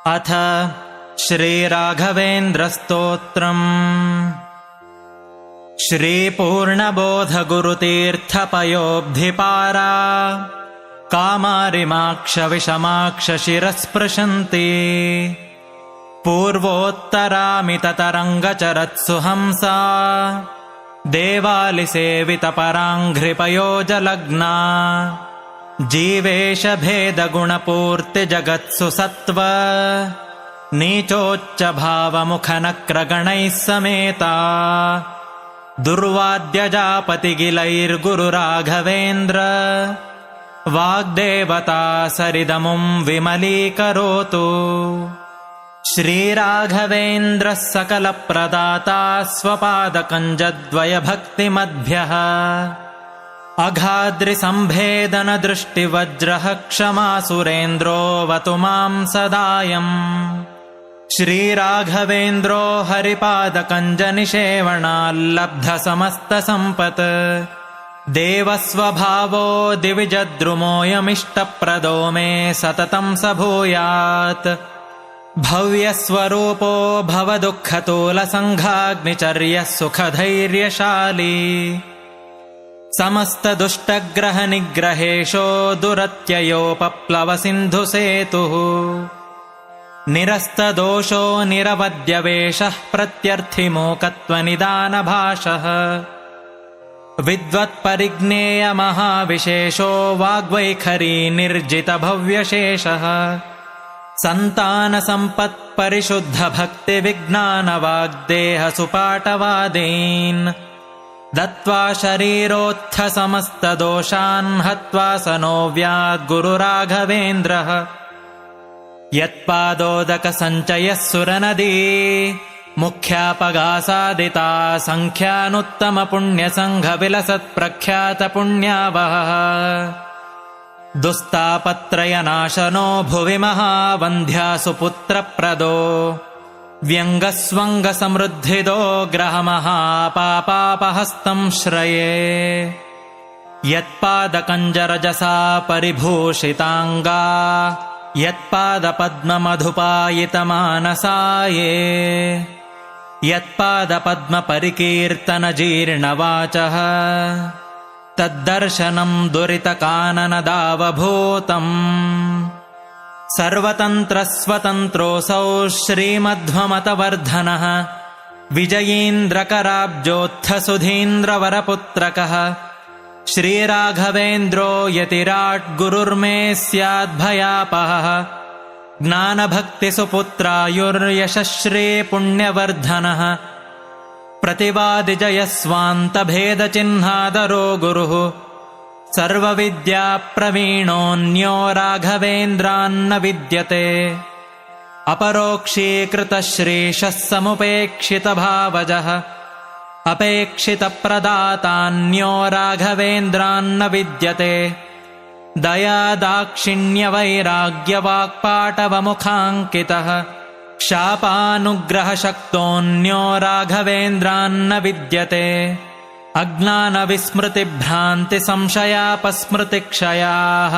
अथ श्रीराघवेन्द्रस्तोत्रम्। श्रीपूर्णबोधगुरुतीर्थपयोब्धिपारा कामारिमाक्षविषमाक्षशिरस्पृशन्ति पूर्वोत्तरामिततरङ्गचरत्सु हंसा देवालिसेवितपराङ्घ्रिपयोजलग्ना जीवेशभेदगुणपूर्तिजगत्सु सत्त्व नीचोच्चभावमुखनक्रगणैः समेता दुर्वाद्यजापतिगिलैर्गुरुराघवेन्द्र वाग्देवता सरिदमुं विमलीकरोतु। श्रीराघवेन्द्रः सकलप्रदाता स्वपादकञ्जद्वयभक्तिमद्भ्यः अघाद्रिसम्भेदनदृष्टिवज्रः क्षमा सुरेन्द्रोऽवतु मां सदायम्। श्रीराघवेन्द्रो हरिपादकञ्जनिषेवणाल्लब्धसमस्तसम्पत् देवस्वभावो दिविजद्रुमोऽयमिष्टप्रदो मे सततं स भूयात्। भव्यस्वरूपो भवदुःखतोलसङ्घाग्निचर्यः सुखधैर्यशाली समस्तदुष्टग्रहनिग्रहेशो दुरत्ययोपप्लवसिन्धुसेतुः निरस्तदोषो निरवद्यवेशः प्रत्यर्थिमोकत्वनिदानभाषः विद्वत्परिज्ञेयमहाविशेषो वाग्वैखरी निर्जितभव्यशेषः सन्तानसम्पत्परिशुद्धभक्तिविज्ञानवाग्देहसुपाटवादीन् दत्त्वा शरीरोत्थसमस्तदोषान् हत्वा स नो व्याद्गुरुराघवेन्द्रः। यत्पादोदकसञ्चयः सुरनदी मुख्यापगासादिता सङ्ख्यानुत्तमपुण्यसङ्घविलसत्प्रख्यातपुण्यावहः दुस्तापत्रयनाशनो भुवि महावन्ध्यासुपुत्रप्रदो व्यङ्गस्वङ्गसमृद्धिदो ग्रहमहापापापहस्तं श्रये। यत्पादकञ्जरजसा परिभूषिताङ्गा यत्पादपद्ममधुपायितमानसाये यत्पादपद्मपरिकीर्तनजीर्णवाचः तद्दर्शनं दुरितकाननदावभूतम्। सर्वतन्त्रस्वतन्त्रोऽसौ श्रीमध्वमतवर्धनः विजयीन्द्रकराब्जोत्थसुधीन्द्रवरपुत्रकः श्रीराघवेन्द्रो यतिराट् गुरुर्मे स्याद्भयापहः ज्ञानभक्तिसुपुत्रायुर्यशश्री पुण्यवर्धनः प्रतिवादिजयस्वान्तभेदचिह्नादरो गुरुः सर्वविद्याप्रवीणोऽन्यो राघवेन्द्रान्न विद्यते अपरोक्षीकृतश्रीशः समुपेक्षितभावजः अपेक्षितप्रदातान्यो राघवेन्द्रान्न विद्यते दयादाक्षिण्यवैराग्यवाक्पाटवमुखाङ्कितः शापानुग्रहशक्तोऽन्यो राघवेन्द्रान्न विद्यते अज्ञानविस्मृतिभ्रान्तिसंशयापस्मृतिक्षयाः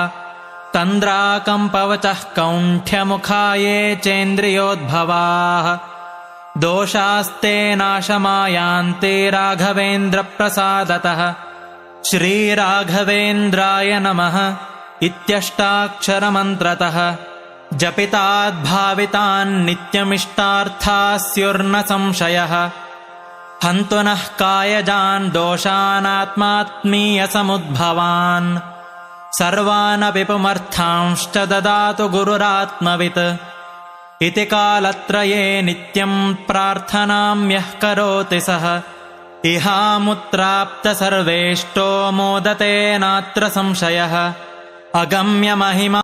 तन्द्राकम्पवचः कौण्ठ्यमुखाये चेन्द्रियोद्भवाः दोषास्ते नाशमायान्ते राघवेन्द्रप्रसादतः। श्रीराघवेन्द्राय नमः इत्यष्टाक्षरमन्त्रतः जपिताद्भावितान्नित्यमिष्टार्थाः स्युर्न संशयः हन्तु नः कायजान् दोषानात्मात्मीयसमुद्भवान् सर्वानपि पुमर्थांश्च ददातु गुरुरात्मवित्। इति कालत्रये नित्यं प्रार्थनाम्यः करोति सः इहामुत्राप्त सर्वेष्टो मोदते नात्र संशयः अगम्य महिमा